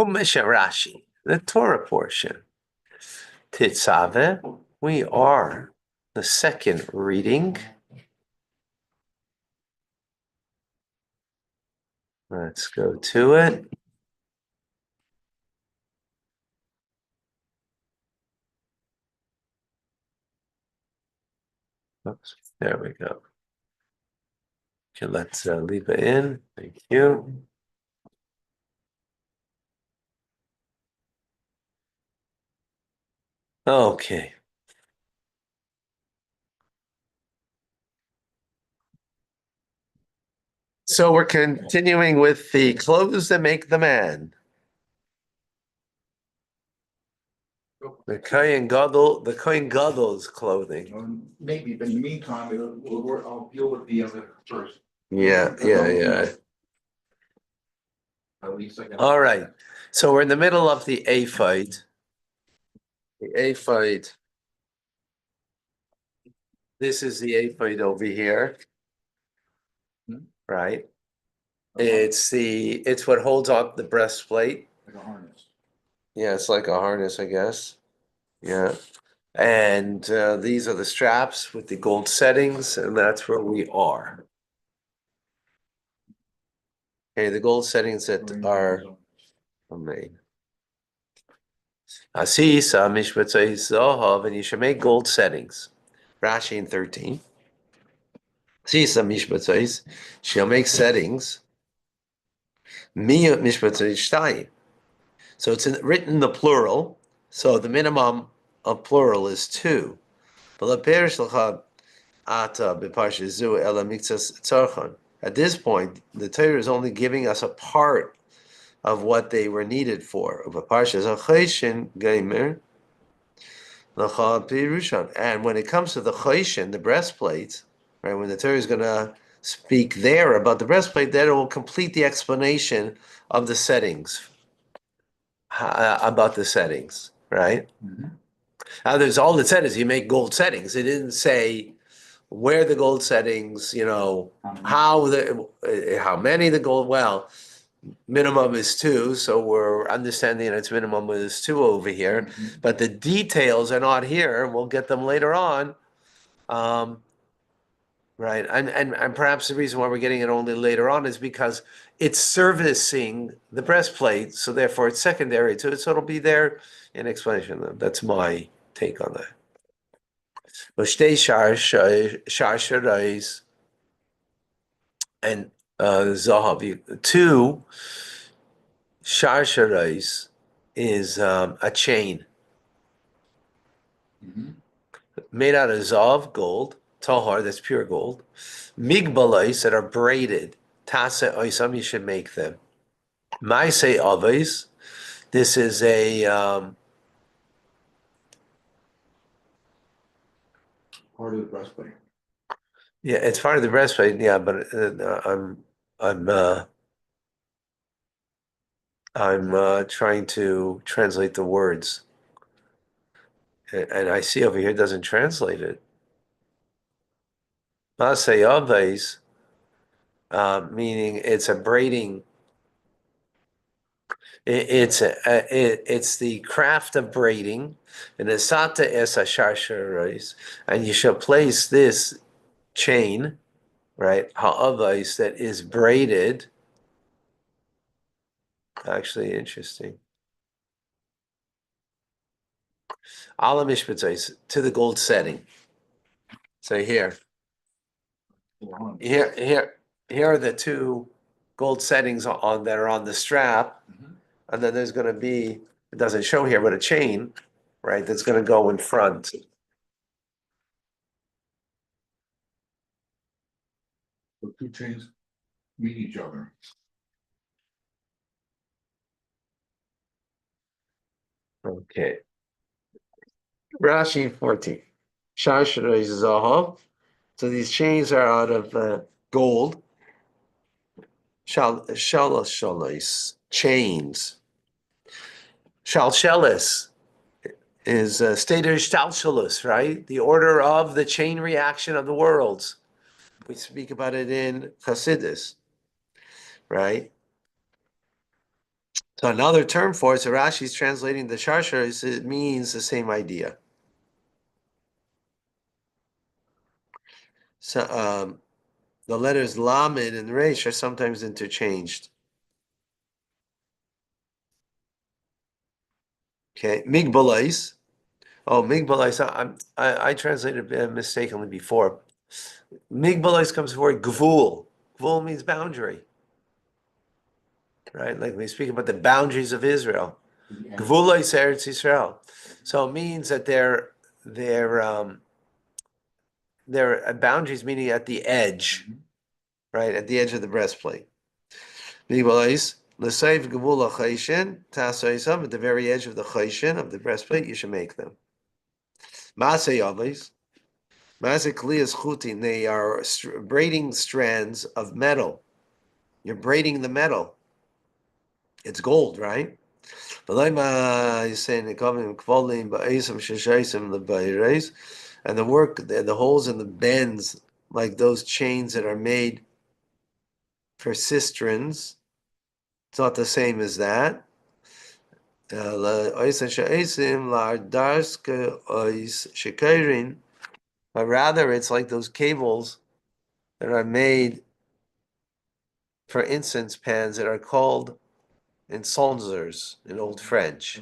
Rashi, the Torah portion. Tetzaveh, we are the second reading. Let's go to it. Oops, there we go. Okay, let's leave it in. Thank you. Okay. So we're continuing with the clothes that make the man. The Kohen Gadol's clothing. Maybe, but in the meantime, I'll deal with the other first. Yeah. At least I got. All right. So we're in the middle of the ephod. The ephod. This is the ephod over here, right? It's what holds up the breastplate. Like a harness. Yeah, it's like a harness, I guess. Yeah. And these are the straps with the gold settings, and that's where we are. Okay, the gold settings that are made. Asisa mishpatzay zohav, and you should make gold settings. Rashi in 13. Asisa mishpatzay, she'll make settings. Mia mishpatzay shtayim. So it's written in the plural. So the minimum of plural is 2. At this point, the Torah is only giving us a part of what they were needed for. And when it comes to the choshen, the breastplate, right? When the Torah is going to speak there about the breastplate, then it will complete the explanation of the settings. About the settings, right? Now, there's all it said is you make gold settings. It didn't say where the gold settings, how many the gold. Well, minimum is 2, so we're understanding its minimum is 2 over here. But the details are not here. We'll get them later on. Right, and perhaps the reason why we're getting it only later on is because it's servicing the breastplate, so therefore it's secondary to it, so it'll be there in explanation. That's my take on that. And Zahav, 2 sharsharais is a chain made out of zav, gold, tahar, that's pure gold, migbalais that are braided, tasa oisam, you should make them. Maise avos, this is a Part of the breastplate. yeah, it's part of the breastplate. Yeah, but I'm trying to translate the words, and I see over here it doesn't translate it. Maase avos, meaning it's a braiding. It's the craft of braiding, and esata es asharsharais, and you shall place this chain, right, ha'avais, that is braided. Actually, interesting. Ala mishpatzais, to the gold setting. So here are the 2 gold settings on that are on the strap, and then there's going to be, it doesn't show here, but a chain, right, that's going to go in front. The 2 chains meet each other. Okay. Rashi 14. Sharsharai zahav. So these chains are out of gold. Shalosh chains. Shalshelis is stated shalshelis, right? The order of the chain reaction of the worlds. We speak about it in Chassidus, right? So another term for it, so Rashi's translating the Sharsha, it means the same idea. So the letters Lamed and Resh are sometimes interchanged. Okay, Migbalais. Oh, Migbalais, I translated mistakenly before. Migbalais comes before Gvul. Gvul means boundary, right? Like we speak about the boundaries of Israel. Gvulais Eretz Yisrael. So it means that they're boundaries, meaning at the edge, right? At the edge of the breastplate. Migbalais. L'sayv Gvul HaChayshin, Tasoisam, at the very edge of the Chayshin, of the breastplate, you should make them. Masay Yavis. Maziklias chutin, they are braiding strands of metal. You're braiding the metal. It's gold, right? And the work, the holes and the bends, like those chains that are made for cisterns, it's not the same as that. But rather it's like those cables that are made for incense pans that are called incenseurs in Old French.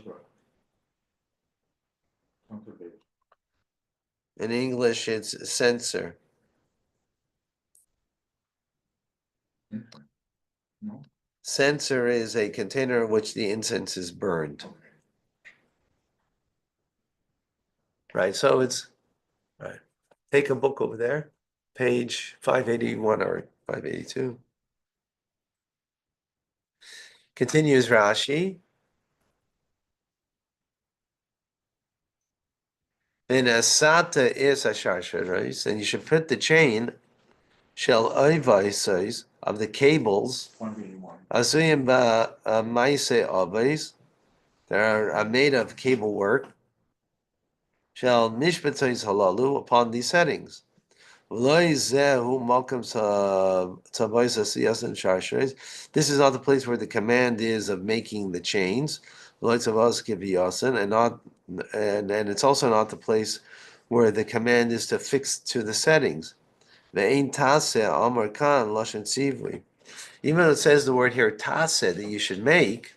In English, it's censer. No. Censer is a container in which the incense is burned. Right, so it's, right. Take a book over there, page 581 or 582. Continues Rashi. In asata is a sharsharais, and you should put the chain shel oivaisais of the cables. 181. Azuyim ba maise avais. They are made of cable work. Shall mishpatzais halalu upon these settings. This is not the place where the command is of making the chains, and not, and it's also not the place where the command is to fix to the settings. Even though it says the word here taseh that you should make,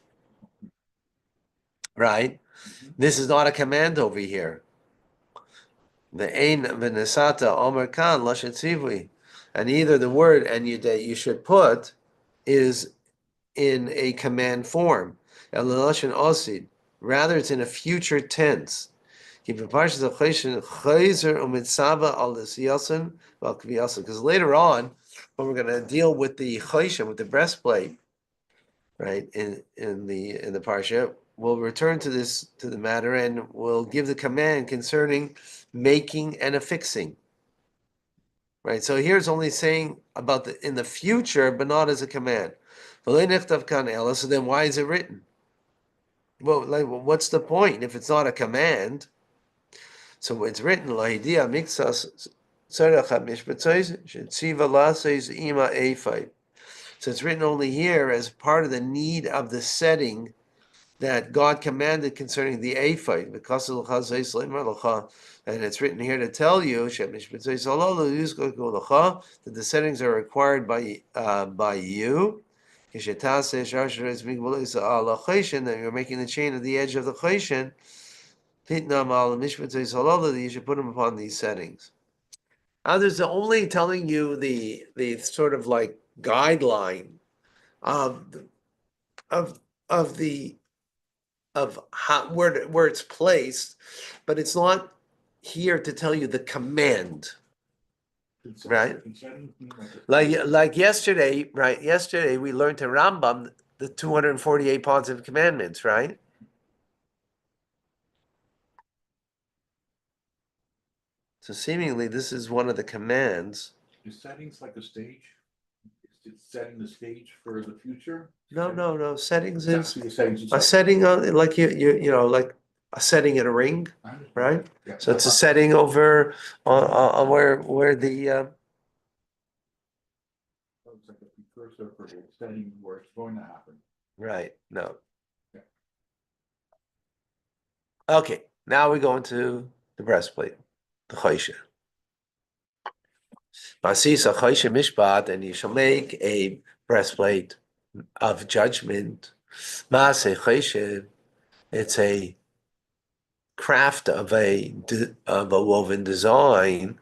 right? This is not a command over here. The ein v'nesata omer kan lashon tzivui, and either the word and that you should put is in a command form. El lashon osid, rather it's in a future tense. Because later on, when we're going to deal with the chayshin, with the breastplate, right, in the parsha, we'll return to the matter, and we'll give the command concerning making and affixing. Right, so here it's only saying about in the future, but not as a command. So then why is it written? Well, like, what's the point if it's not a command? So it's written lahidia mixas tzarachat mishpatzois shetziva laseis ima ephai. So it's written only here as part of the need of the setting that God commanded concerning the ephod. And it's written here to tell you that the settings are required by you. That you're making the chain at the edge of the chayshin. That you should put them upon these settings. There's only telling you the sort of like guideline of the of how where it's placed, but it's not here to tell you the command, right? Like yesterday, right? Yesterday we learned in Rambam the 248 positive commandments, right? So seemingly this is one of the commands. Is settings like a stage? Is it setting the stage for the future? No. Settings is Exactly the settings a itself. setting on like you know like a setting in a ring, right? Yeah. So it's a setting over on where the It's like a precursor for the setting where it's going to happen. right. No. Okay, now we go into the breastplate, the choshen. Masisa choshen mishpat, and you shall make a breastplate of judgment. Maaseh choshen, it's a craft of a woven design.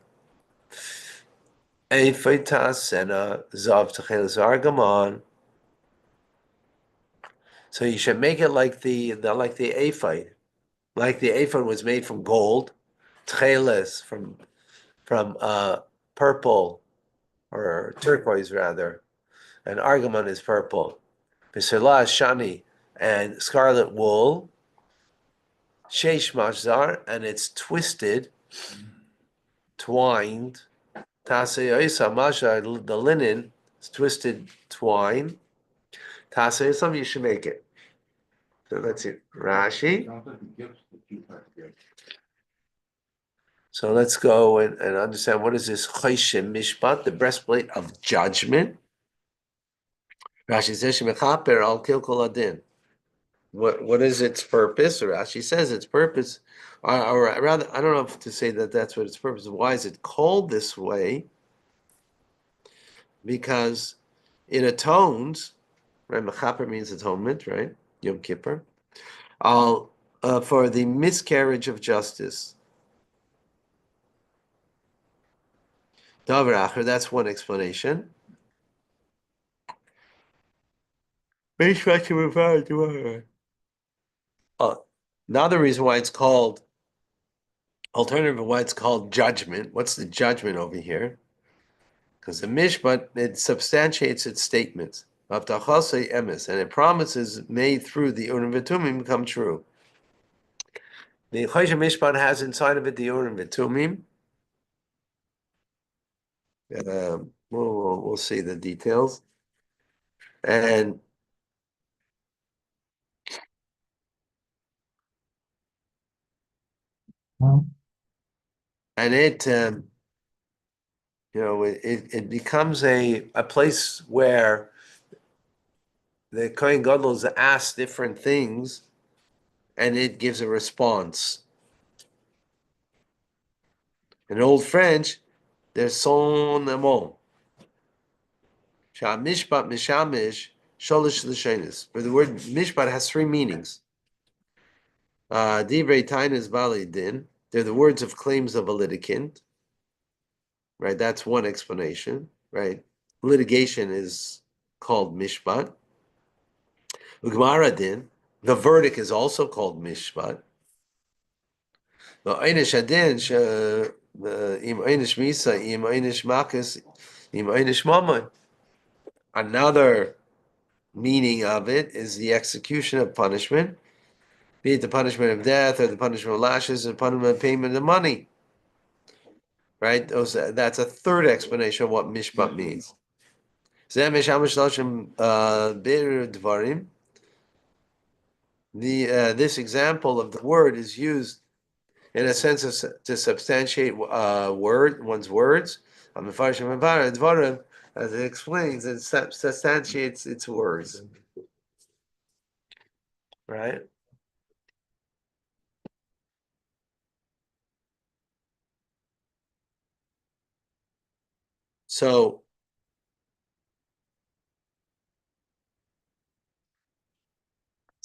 Ephod tasena zav techeles argamon. So you should make it like the ephod. Like the ephod was made from gold, tcheles from purple or turquoise rather, and argamon is purple. B'selah shani and scarlet wool, sheish mashzar, and it's twisted, twined. Taseyoisa mashar, the linen is twisted twine. Taseyoisam, you should make it. So let's see, Rashi. So let's go and understand what is this choshen mishpat, the breastplate of judgment. Rashi says shemechaper al kilkol adin. What is its purpose? Or Rashi says its purpose, or rather, I don't know if to say that that's what its purpose is. Why is it called this way? Because it atones, right? Mechaper means atonement, right? Yom Kippur. For the miscarriage of justice. Davar acher, that's one explanation. Another reason why it's called, alternative why it's called judgment. What's the judgment over here? Because the mishpat, it substantiates its statements. Avtachasei emes, and it promises made through the Urim V'Tumim come true. The Choshen Mishpat has inside of it the Urim V'Tumim. We'll see the details. And it it becomes a place where the Kohen Gadol is asked different things, and it gives a response. In Old French, there's son amon. Mishpat mishamish sholish l'shenis. But the word mishpat has three meanings. Divrei tainis bali din. They're the words of claims of a litigant. Right, that's one explanation. Right, litigation is called mishpat. Ugmara din. The verdict is also called mishpat. The einish adin im einish misa im einish makas im einish mamon. Another meaning of it is the execution of punishment, be it the punishment of death or the punishment of lashes or punishment of payment of money. Right? That's a third explanation of what mishpat means. This example of the word is used in a sense to substantiate one's words. As it explains, it substantiates its words. Right? So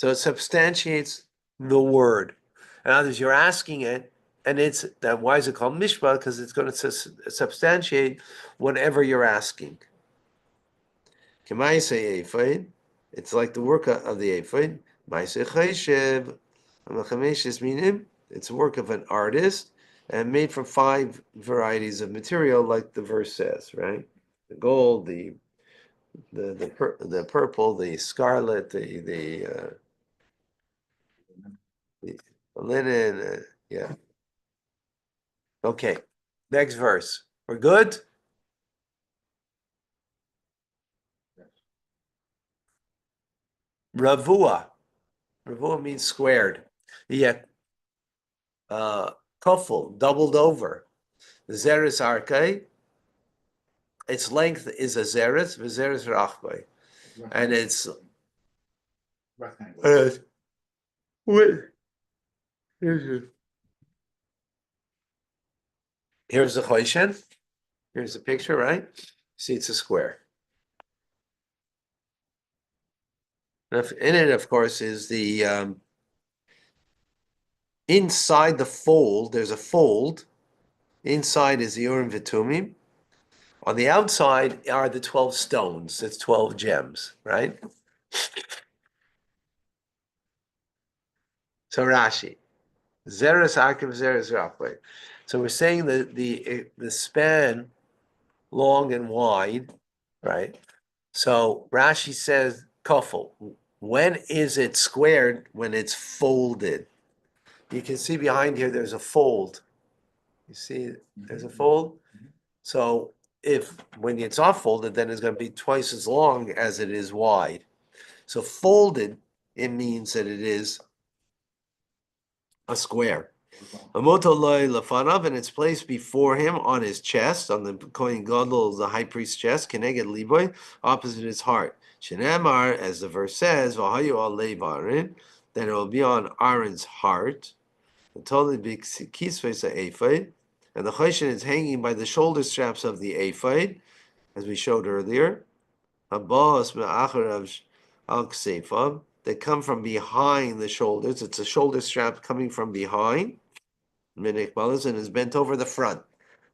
it substantiates the word. In other words, you're asking it, and it's that. Why is it called mishpat? Because it's going to substantiate whatever you're asking. K'maisei ephod, it's like the work of the ephod. Maisei cheshev, minim. It's a work of an artist and made from 5 varieties of material, like the verse says. Right, the gold, the purple, the scarlet, the linen, yeah. Okay, next verse. We're good? Ravua. Ravua means squared. Yeah. Kofel, doubled over. Zeres arke. Its length is a zeres, v'zeres rachbei. And its Rectangle. width Here's the Choshen. Here's the picture, right? See, it's a square. In it, of course, is the inside the fold. There's a fold. Inside is the Urim Vitumim. On the outside are the 12 stones. It's 12 gems, right? So Rashi, Zeres Akiv Zeres Rachwe. So we're saying that the span long and wide, right? So Rashi says kofel. When is it squared? When it's folded. You can see behind here there's a fold. You see there's a fold? So if when it's not folded, then it's going to be twice as long as it is wide. So folded, it means that it is a square. And it's placed before him on his chest, on the Kohen Gadol, the high priest's chest, Keneged Liboy, opposite his heart. Shenemar, as the verse says, V'hayu alev Aaron, then it will be on Aaron's heart. Totally big kisves ephod, and the choshen is hanging by the shoulder straps of the ephod, as we showed earlier. Habas me'acharav al kseifav, that come from behind the shoulders. It's a shoulder strap coming from behind. Minik balas and is bent over the front.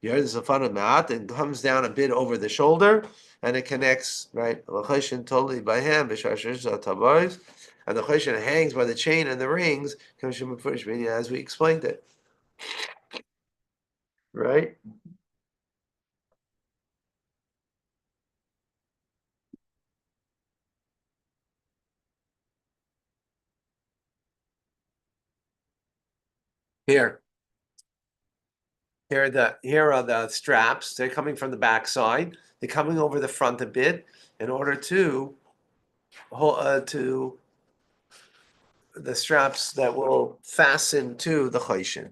There's a fun of mat and comes down a bit over the shoulder, and it connects right. The choshen totally by hand. And the choshen hangs by the chain and the rings, as we explained it. Right? Here. Here are the straps. They're coming from the back side. They're coming over the front a bit in order to the straps that will fasten to the choshen.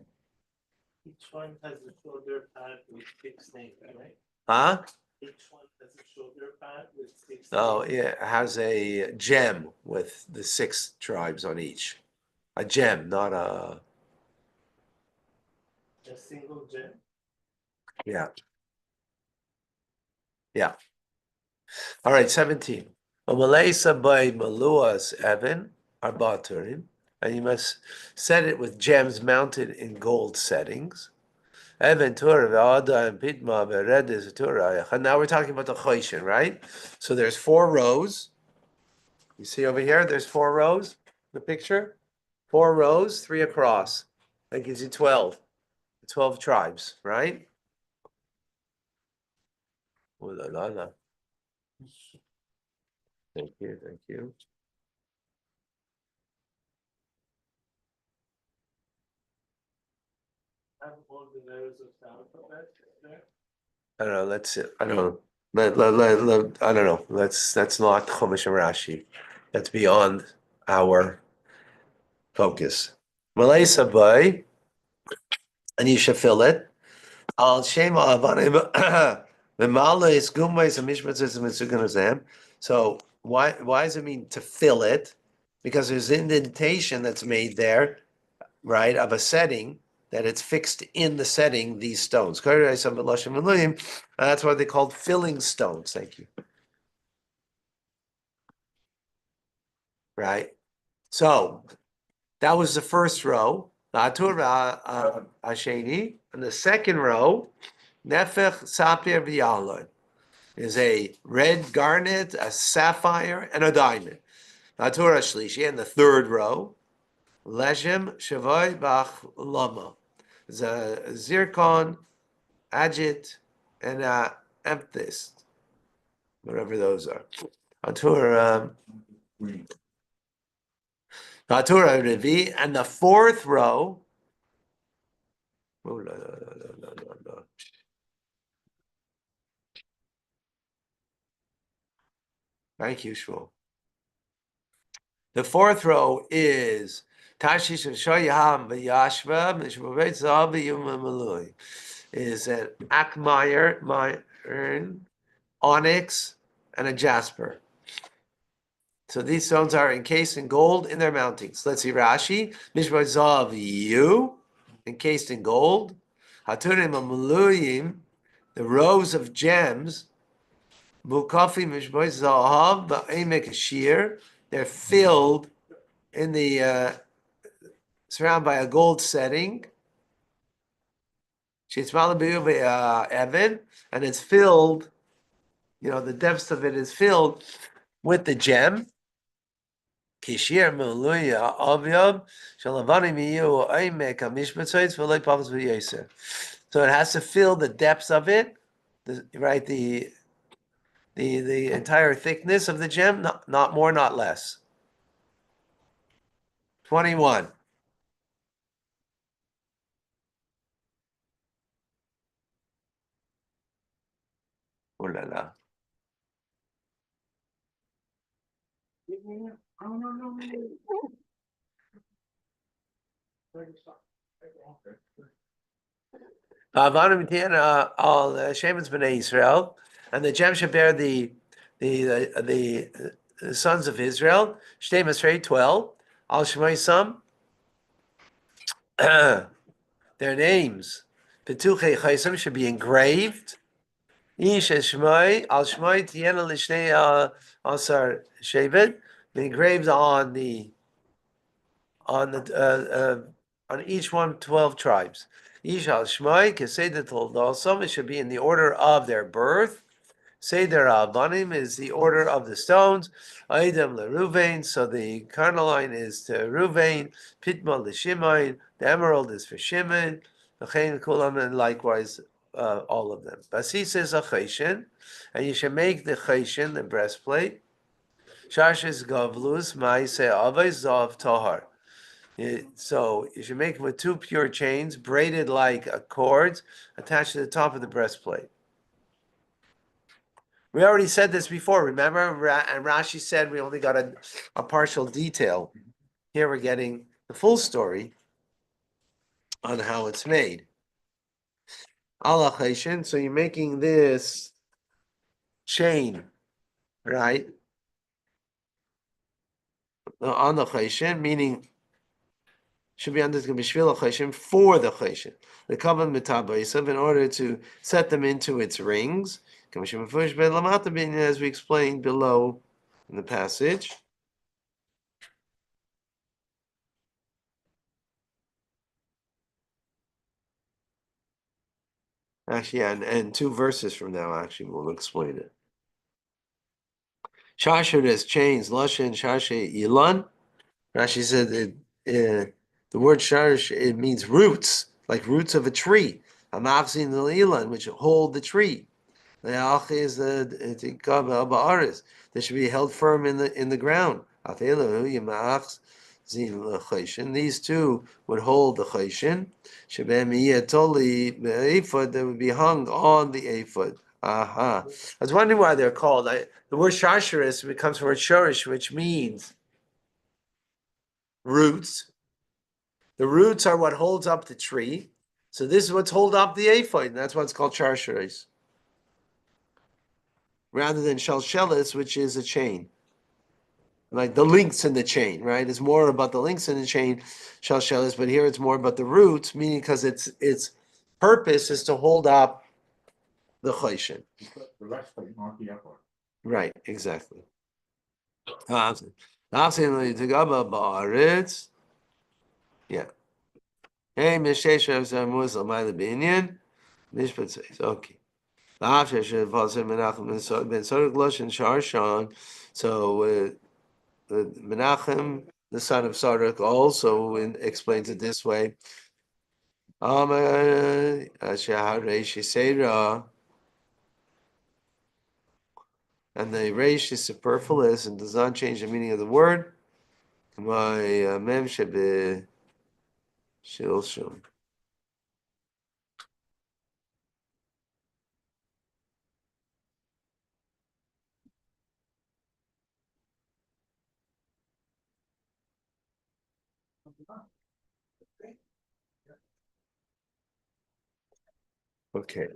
Each one has a shoulder pad with 6 names, right? Huh? Each one has a shoulder pad with 6 Oh, names. yeah, it has a gem with the 6 tribes on each. A gem, not a. A single gem. Yeah. Yeah. All right, 17. Umalesa by Maluas Evan Arbaturim, and you must set it with gems mounted in gold settings. Evan Torah V'Ada and Pidma Veredis Torah. Now we're talking about the Choshen, right? So there's 4 rows. You see over here, there's 4 rows. The picture, 4 rows, 3 across. That gives you 12. 12 tribes, right? Oh, la, la, la. Thank you, thank you. Have all the layers of alphabet there. I don't know. Let's see. I don't know. I don't know. That's not Chumash and Rashi. That's beyond our focus. Malaysa boy, and you should fill it. Al Shema Avanim V'Mala is Gumais and Mishmatzis and Mitzuganazam. So why does it mean to fill it? Because there's indentation that's made there, right, of a setting that it's fixed in the setting, these stones. That's why they're called filling stones. Thank you. Right? So that was the first row. Asheni. And the second row, Nefech Sapir V'Yalon, is a red garnet, a sapphire, and a diamond. Natura Shlishi. And the third row, Leshem Shavoi Bach Lama. Is a zircon, agate, and amethyst, whatever those are. Natura Revi, and the fourth row. Oh, no. Thank you, Shmuel. The fourth row is Tashish of Shoyaham V'Yashva Mishmavet Zav V'Yuma Malui. Is an iron, onyx, and a jasper. So these stones are encased in gold in their mountings. Let's see Rashi. Mishmar Zav Yu, encased in gold. Haturim Amuluyim, the rows of gems. Mukafi Mishmar Zahav Ba'emek Ashir. They're filled in the surrounded by a gold setting. Evan, and it's filled. The depths of it is filled with the gem. Kishir Muluya Avyab Shalavani Miyu Aimek Amishmatzais Vilay Pavas V'Yeser. So it has to fill the depths of it, right? The entire thickness of the gem, not more, not less. 21. Oh la la. Havanim Tiana al Shemitz Bnei Israel, and the gem should bear the sons of Israel. Shtei Masrei 12. Al Shmoisam, their names. Petuchei Chaisim should be engraved. Ish Shmoi al Shmoi Tiana Lishnei Asar Shevet, engraved on each one 12 tribes. Ish al Shmoi Keseder Toldosam, it should be in the order of their birth. Seder Avanim is the order of the stones. Aidem LeRuvain, so the carnelian is to Ruvain. Pitma LeShimon, the emerald is for Shimon. L'chein Kulam, and likewise all of them. Basis is a cheshin, and you should make the cheshin, the breastplate. Shashes Gavlus Maise Avay Zav Tahar. So you should make it with 2 pure chains, braided like cords, attached to the top of the breastplate. We already said this before, remember? And Rashi said we only got a partial detail. Here we're getting the full story on how it's made. Allah Chayshin, so you're making this chain, right? On the Chayshin, meaning should be under the Bishvil Chayshin for the Chayshin. The Kavan Mitabayisav, in order to set them into its rings, as we explained below in the passage. Actually, yeah, and 2 verses from now, actually, we'll explain it. Shasher is chains, Lashin, Shashe, Ilan. Rashi said the word Sharish, it means roots, like roots of a tree. Amachzin Ilan, which hold the tree. The Ach is the they should be held firm in the ground. These 2 would hold the chayshin. That would be hung on the ephod. Aha. I was wondering why they're called. The word shasharis becomes from word shorish, which means roots. The roots are what holds up the tree. So this is what's hold up the ephod, and that's what's called shasharis. Rather than shalshelis, which is a chain. Like the links in the chain, right? It's more about the links in the chain, shalshelis, but here it's more about the roots, meaning because its purpose is to hold up the chayshin. The rest of not the upper. Right, exactly. Yeah. Hey, Mishesha Muslim, my Libanian. Mishpat says, okay. So Menachem, the son of Saruk, also explains it this way. And the reish is superfluous and does not change the meaning of the word. Okay.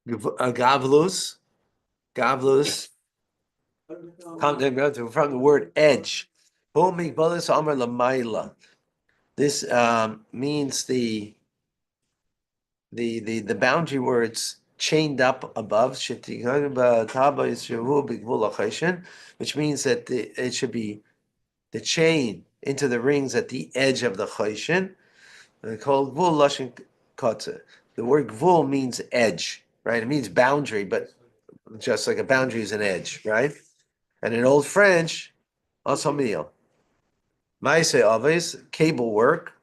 Gavlus. From the word edge. This means the boundary where it's chained up above, which means that it should be the chain into the rings at the edge of the chayshin. Called gvul lashon kotze. The word gvul means edge, right? It means boundary, but just like a boundary is an edge, right? And in Old French, asamiel. Maise aves, cable work.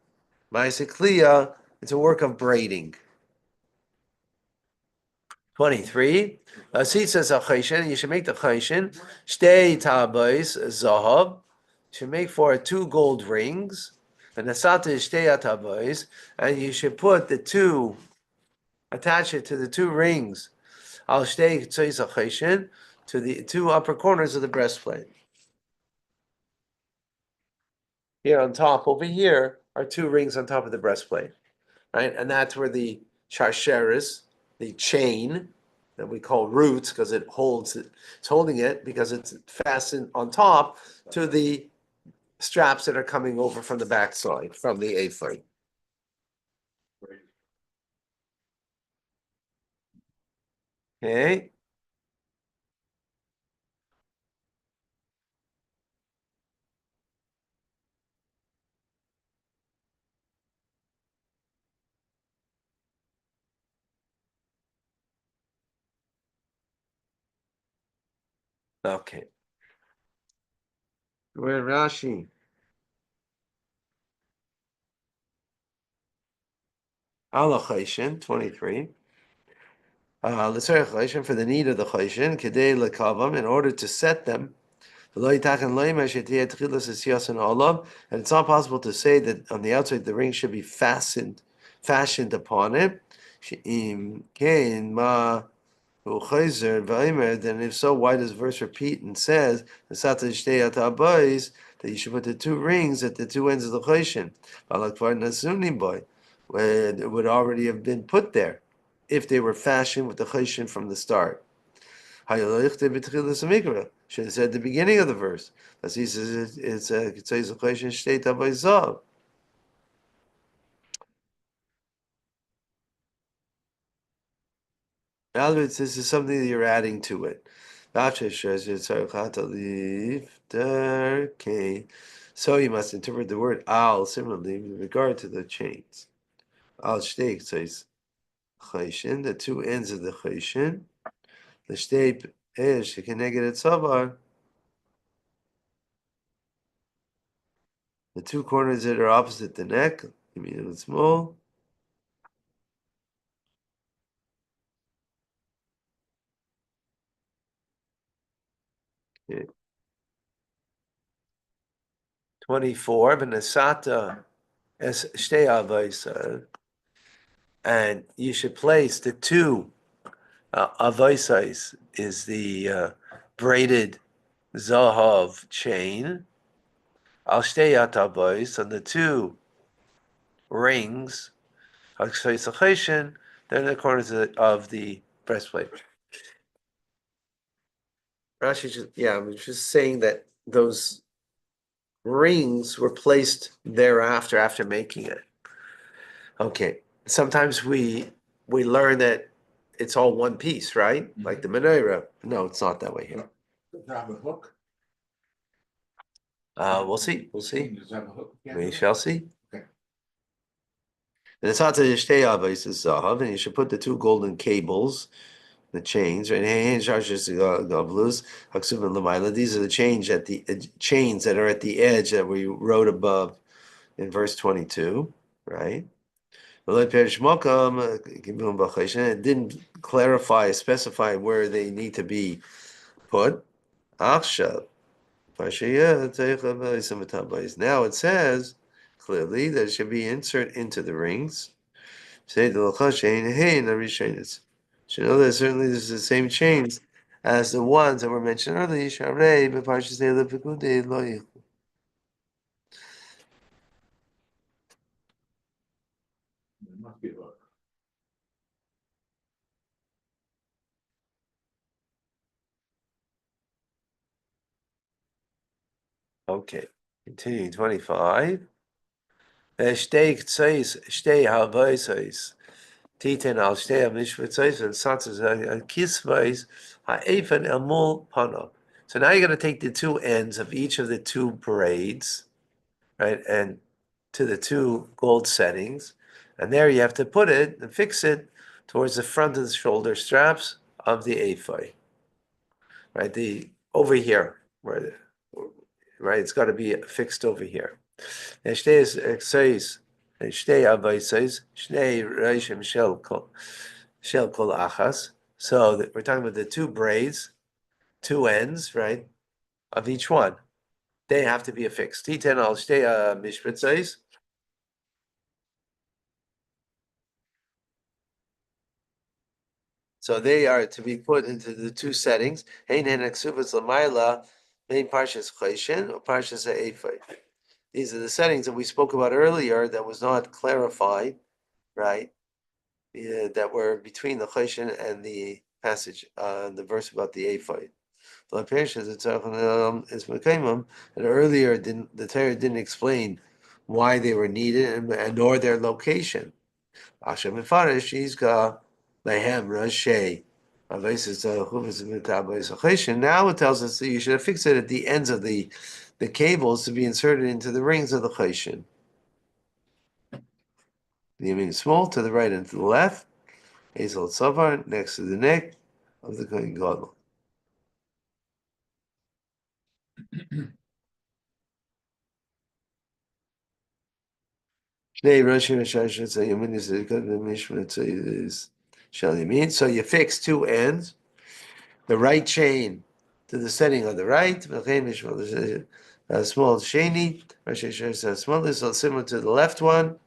Maise kliya, it's a work of braiding. 23. Says a chayshin, you should make the chayshin. Shtei tabais zahav. You should make for it 2 gold rings. And nasata shtei tabais, and you should put the 2, attach it to the 2 rings. Al shtei tzais a chayshin, to the 2 upper corners of the breastplate. Here on top, over here, are 2 rings on top of the breastplate, right? And that's where the sharsheris, the chain that we call roots, because it's holding it because it's fastened on top to the straps that are coming over from the backside, from the ephod. Okay. Okay. We're in Rashi. Allah Chayshin, 23. L'tzarech Chayshin, for the need of the Chayshin, Kedei Lekavam, in order to set them. And it's not possible to say that on the outside the ring should be fashioned upon it. Then if so, why does verse repeat and says that you should put the 2 rings at the 2 ends of the chayshin? Where it would already have been put there if they were fashioned with the chayshin from the start. Should have said at the beginning of the verse. As he says, it's a question state of Zav. In other words, this is something that you're adding to it. So you must interpret the word al similarly with regard to the chains. Al shteik says chayshin, the 2 ends of the chayshin. The shteip is keneged etzavar. The 2 corners that are opposite the neck, you mean it's small. Okay. 24, Benasata es shtei avaisa, and you should place the 2 avaisais is the braided zahav chain. Al shtei atavais, on the 2 rings, they're in the corners of the breastplate. Rashi I was just saying that those rings were placed thereafter, after making it. Okay. Sometimes we learn that it's all one piece, right? Like the menorah. No, it's not that way here. Does it have a hook? We'll see. We'll see. Does it have a hook? We shall see. Okay. And it's not to shtei avos is zahav, and you should put the 2 golden cables, the chains, right? These are the chains that are at the edge that we wrote above in verse 22, right? It didn't specify where they need to be put. Now it says clearly that it should be insert into the rings. Should know that certainly this is the same chains as the ones that were mentioned earlier. It must be a hook. Okay, continuing 25. Shtei ktseis, shtei havoisos, titin al shtei mishvotzos, and satzes kisvos, ha'efen emul pano. So now you're going to take the two ends of each of the two parades, right, and to the two gold settings, and there you have to put it and fix it towards the front of the shoulder straps of the ephod, right? The over here, right? It's got to be fixed over here. So we're talking about the two braids, two ends, right, of each one. They have to be affixed. Titen al shtei mishpatzos. So they are to be put into the two settings. Hein hen eksuvas l'mayla, main parshas choshen or parshas ha'ephod. These are the settings that we spoke about earlier that was not clarified, right? That were between the choshen and the passage, the verse about the ephod. The parashas is mekayim, and earlier the Torah didn't explain why they were needed and nor their location. Asher mefarish yizga lehem rashay. Now it tells us that you should affix it at the ends of the cables to be inserted into the rings of the choshen. The yamin small to the right and to the left. Hazel Tzavar next to the neck of the Kohen Gadol. So you fix two ends, the right chain to the setting on the right, small sheni, small is similar to the left one,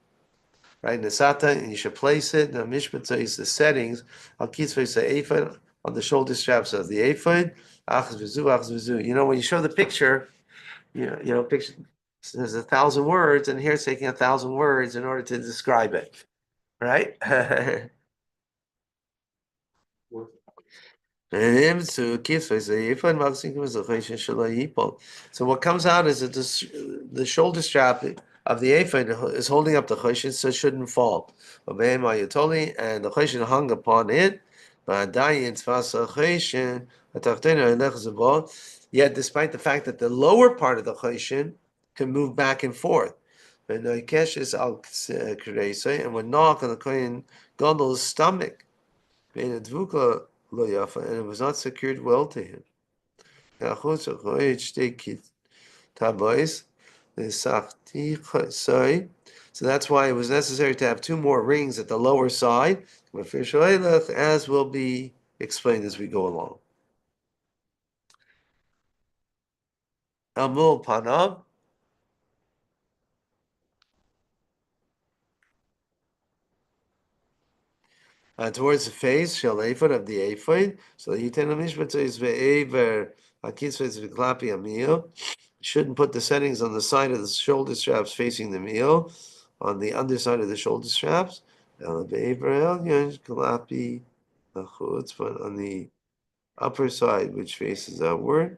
right? Nesata, and you should place it. Now mishpatza is the settings. Al kitzvei ephod on the shoulder straps of the ephod. Achz v'zu. You know, when you show the picture, picture there's 1,000 words, and here it's taking 1,000 words in order to describe it, right? So what comes out is that the shoulder strap of the ephod is holding up the choshen, so it shouldn't fall. And the choshen hung upon it. Yet, despite the fact that the lower part of the choshen can move back and forth, and would knock on the Kohen Gadol's stomach, and it was not secured well to him. So that's why it was necessary to have two more rings at the lower side, as will be explained as we go along. Amul Panav. Towards the face, shall ephod of the ephod. So Yitin Mishpat is ve'ever hakisvez v'klapi amil. Shouldn't put the settings on the side of the shoulder straps facing the meal, on the underside of the shoulder straps. But on the upper side, which faces outward.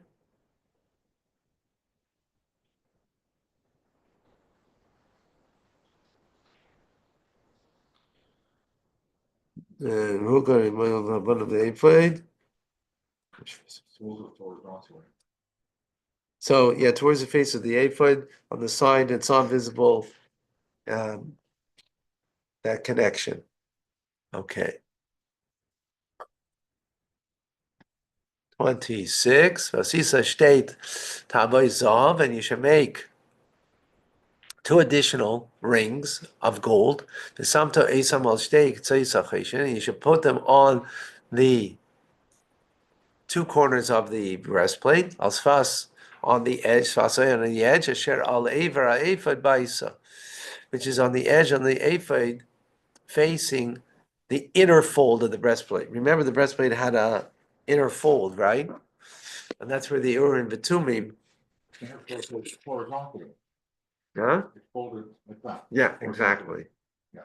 And Hukar of the ephod. So yeah, towards the face of the ephod, on the side, it's not visible. That connection. Okay. 26. Vasisa state Tavoy Zav, and you should make two additional rings of gold. V'samto esam al shtei ktseis ha'choshen, and you should put them on the two corners of the breastplate. Al sfas on the edge, sfasay on the edge, asher al ever ha'ephod ba'isa, which is on the edge on the ephod facing the inner fold of the breastplate. Remember, the breastplate had a inner fold, right? And that's where the Urim Vitumim. It's horizontally. Huh? It's folded like that. Yeah, exactly. Yeah.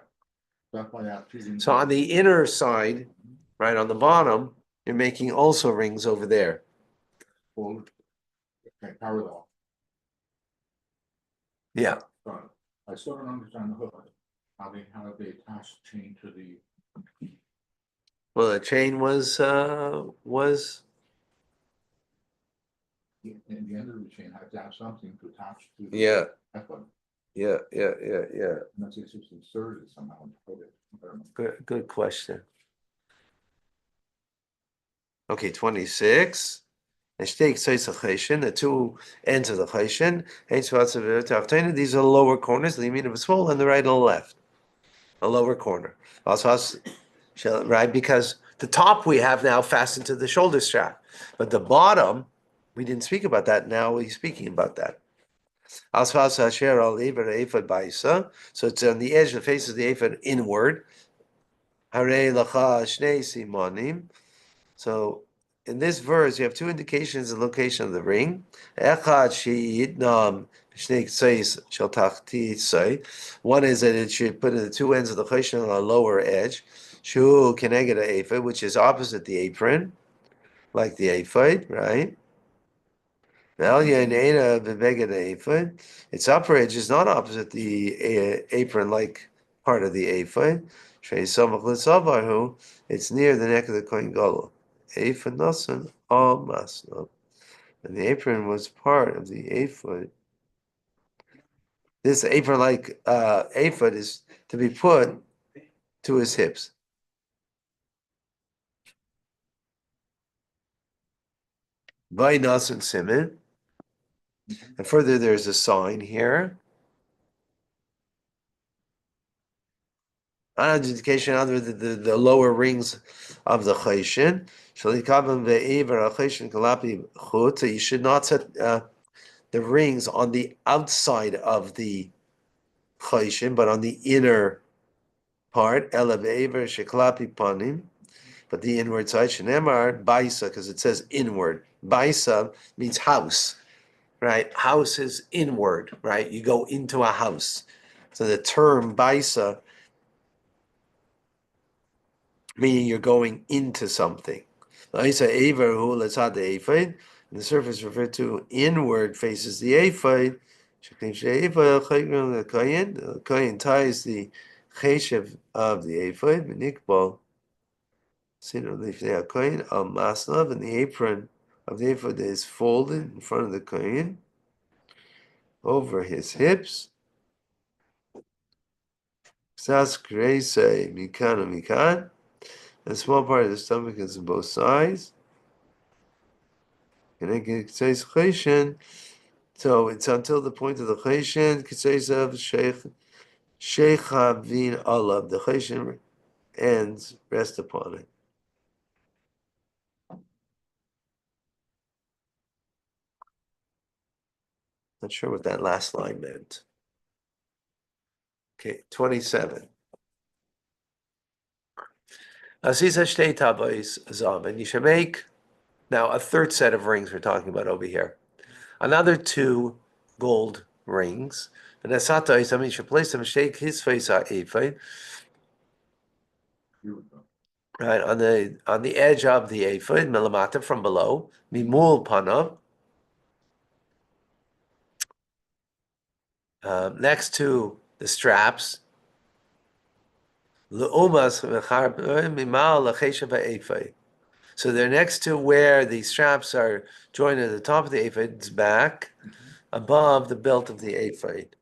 That's why I have two rings. So on the inner side, right on the bottom, you're making also rings over there. Folded. Okay, parallel. Yeah. But I still don't understand the hook. How they attach the chain to the, Well, the chain was in the end of the chain, have to have something to attach to. yeah, That one. yeah. And that's just inserted somehow and put it. I don't know. Good question. Okay, 26. The two ends of the cheshin. These are the lower corners, the yamina b'smol, and the right and the left. A lower corner. Right, because the top we have now fastened to the shoulder strap, but the bottom, we didn't speak about that. Now we're speaking about that. So it's on the edge that faces the ephod inward. So in this verse, you have two indications of the location of the ring. One is that it should put in the two ends of the cheshin on the lower edge, which is opposite the apron, like the ephod, right? Its upper edge is not opposite the apron-like part of the ephod. It's near the neck of the kohen gadol. Ephod nasan al masno, and the apron was part of the ephod. This apron-like ephod is to be put to his hips. By nasan simin, and further, there's a sign here. Identification under the lower rings of the cheshin. You should not set the rings on the outside of the cheshin, but on the inner part. But the inward side, shenemar baisa, because it says inward. Baisa means house, right? House is inward, right? You go into a house. So the term baisa, meaning you're going into something. And the surface referred to inward faces the ephod. The kohen ties the cheshev of the ephod, v'nikbal al maslav, and the apron of the ephod is folded in front of the kohen over his hips. Ksas kreisei mikan mikan. A small part of the stomach is on both sides. And then Kitzais Cheshin, so it's until the point of the Cheshin, Kitzais of Sheikh Havin Alav, the Cheshin ends, rest upon it. Not sure what that last line meant. Okay, 27. Aziza Shtei Tavos Zav, and you should make now a third set of rings we're talking about over here. Another two gold rings. And Asata is, you should place them, shake his face on ephod. Right, on the edge of the ephod, melamata, from below, mimul panav, next to the straps, leumas mimal lecheshav ephod. So they're next to where the straps are joined at the top of the ephod's back, above the belt of the ephod.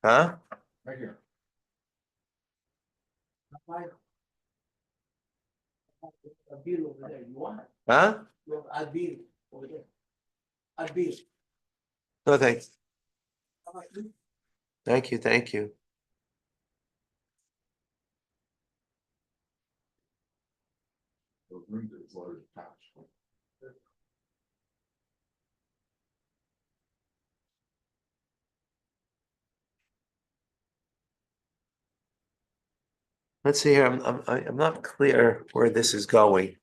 Huh? Right here. Adil over there, you want it? Huh? You have Adil over there. Adil. No, thanks. How about you? Thank you. Those rings are attached. Let's see here. I'm not clear where this is going.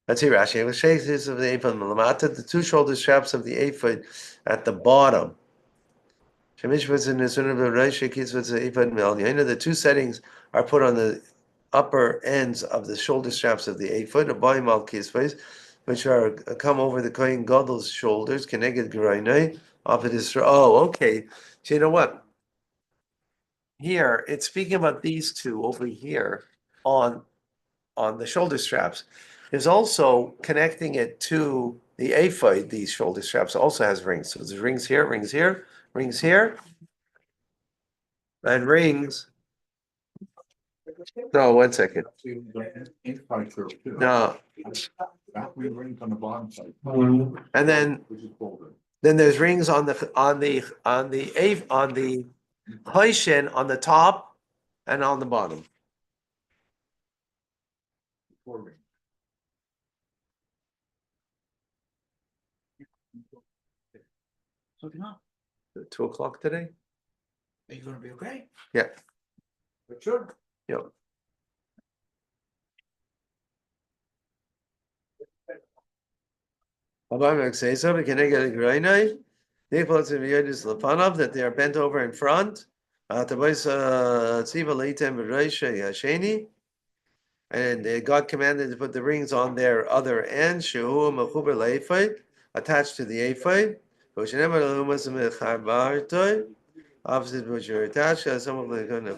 Let's see, Rashi. Of the ephod melamata, the two shoulder straps of the ephod at the bottom. The two settings are put on the upper ends of the shoulder straps of the ephod, a boim al kisvos, which are come over the kohen gadol's shoulders, connected groinai, off it is. Oh, okay. So you know what? Here it's speaking about these two over here on the shoulder straps. There's also connecting it to the ephod. These shoulder straps also has rings. So there's rings here, rings here, rings here, and rings. No, 1 second. Inside shirt too. No, Back wheel rings on the bottom side. and then Which is folded. there's rings on the Haishin on the top and on the bottom. Four rings. So now, 2 o'clock today? are you gonna be okay? Yeah. But sure. Yep. That they are bent over in front. And God commanded to put the rings on their other end, attached to the ephod. Opposite which are attached, some of them going to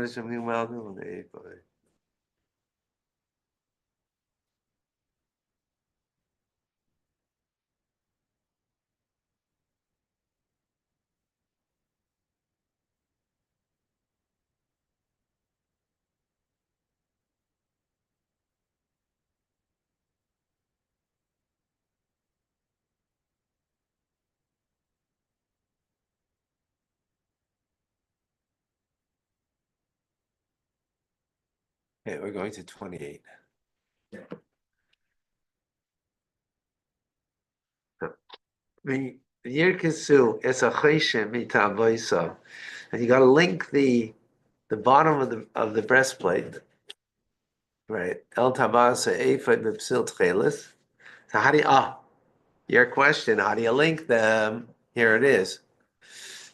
something well on the ephod. Okay, we're going to 28. The Yirkisu is a cheshem mitavoisa, and you got to link the bottom of the breastplate, right? El tabasa ephod b'psil tchelis. So how do you your question? How do you link them? Here it is.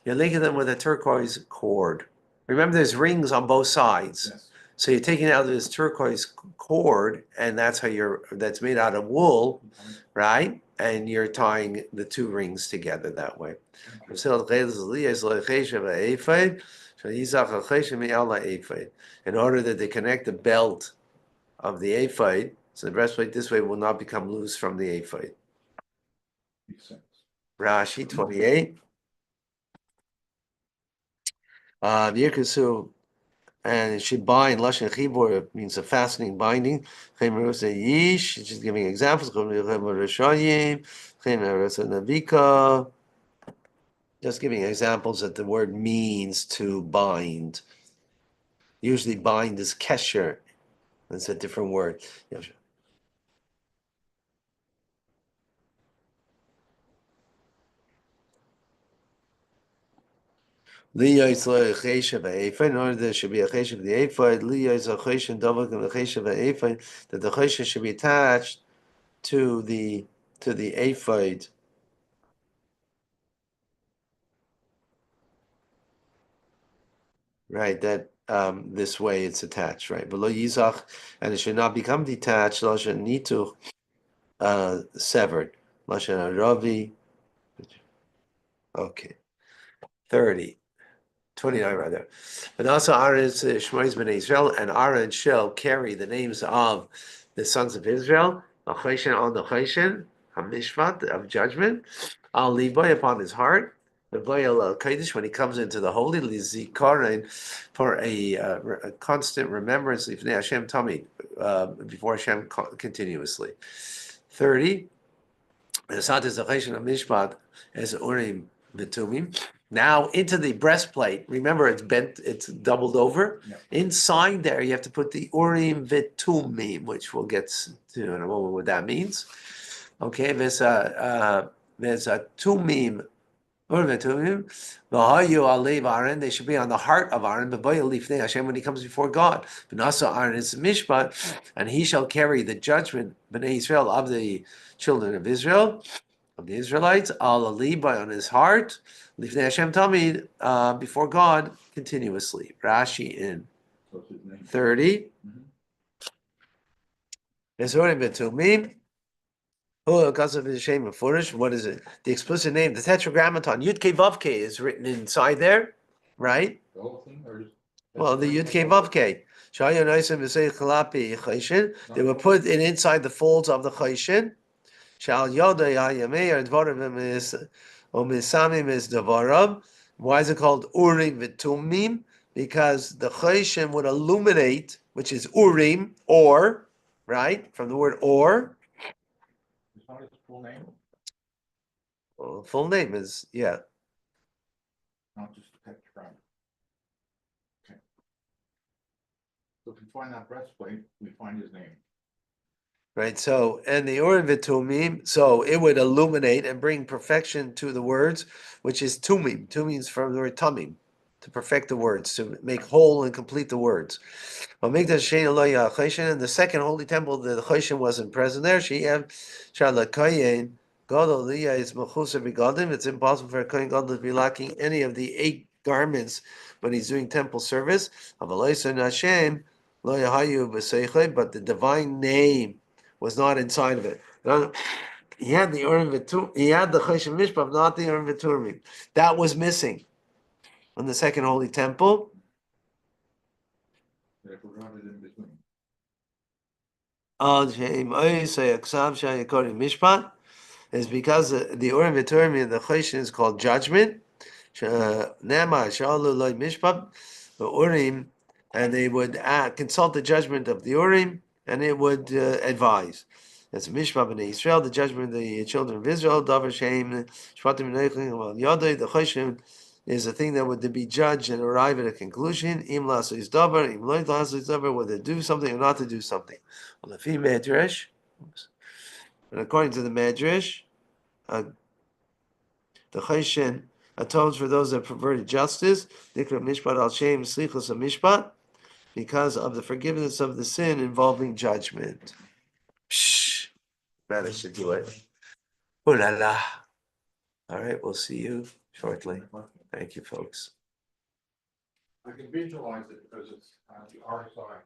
You're linking them with a turquoise cord. Remember, there's rings on both sides. Yes. So you're taking out this turquoise cord, and that's that's made out of wool, right? And you're tying the two rings together that way. In order that they connect the belt of the ephod, so the breastplate this way will not become loose from the ephod. Makes sense. Rashi 28. Yirkusu, and it should bind. Lashon chibur means a fastening, binding. Yish, just giving examples. Just giving examples that the word means to bind. Usually bind is kesher. That's a different word. In order there should be a chesed of the ephod, that the chesed should be attached to the ephod. Right, that this way it's attached, right? Below yizach, and it should not become detached. Lashon nitu, severed. Lashon aravi. Okay, 30. 29 rather. But also Aaron's Shmois ben Israel, and Aaron shall carry the names of the sons of Israel, Choshen on the Choshen, Hamishvat of judgment, Al Levi upon his heart, the Goyal Kodesh when he comes into the holy, Lizikaron for a constant remembrance Lifnei Hashem Tamid, before Hashem continuously. 30. The Sat is the Choshen of Mishpat as Urim Vitumim. Now into the breastplate. Remember, it's bent, it's doubled over. Yeah. Inside there, you have to put the Urim Vitumim, which we'll get to in a moment what that means. Okay, there's a Tumim Urim v'tumim, v'hayu alev Aaron, they should be on the heart of Aaron, b'boy lifnei Hashem, when he comes before God. V'nasa Aaron is mishpat, and he shall carry the judgment, b'nei Israel, of the children of Israel, of the Israelites, al aliba, on his heart, lifnei Hashem tamid, before God, continuously. Rashi in So it's his name. 30. Mhm. Urim v'tumim. Oh, because of his shame and foolish. What is it? The explicit name, the Tetragrammaton, Yud Kei Vav Kei is written inside there, right? The whole thing, or just? Well, the Yud Kei Vav Kei. Shaya Noisim V'Sei Chalapi Chayshin. They would put it inside the folds of the Chayshin. Shal Yoda Yayamei or Dvarim is Omisamim is Dvarim. Why is it called Urim V'Tumim? Because the Chayshin would illuminate, which is Urim, or, right? From the word or. It's not his full name, Well, full name is, yeah. not just the tetragram. Okay. So if we find that breastplate, we find his name. Right, so, and the Urim V'Tumim, so it would illuminate and bring perfection to the words, which is Tumim. Tumim is from the word Tumim, to perfect the words, to make whole and complete the words. And the second holy temple, the Choshen wasn't present there. It's impossible for a Kohen Gadol to be lacking any of the 8 garments when he's doing temple service. But the divine name was not inside of it. He had the Urim V'Tumim, he had the Choshen Mishpav, not the Urim V'Tumim. That was missing on the second holy temple. They forgot it in between. Mishpat is because the Urim V'Tumim, the Choshen is called judgment. Mishpat, the Urim, and they would consult the judgment of the Urim, and it would advise. That's Mishpat b'nei Israel, the judgment of the children of Israel. Davar Shem Shvatim Yodai, the Choshen is a thing that would be judged and arrive at a conclusion. Im lasos davar, im lo lasos davar, whether to do something or not to do something. Well, the Medrash, and according to the Medrash, the Choshen atones for those that perverted justice. Dikra Mishpat al Shem Slichus Mishpat, because of the forgiveness of the sin involving judgment. Psh, managed to do it. Ooh la la. All right, we'll see you shortly. Thank you, folks. I can visualize it because it's on the RSI.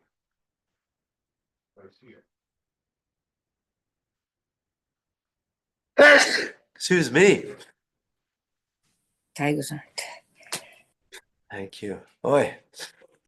I see it. Excuse me. Tigers aren't. Thank you. Oi.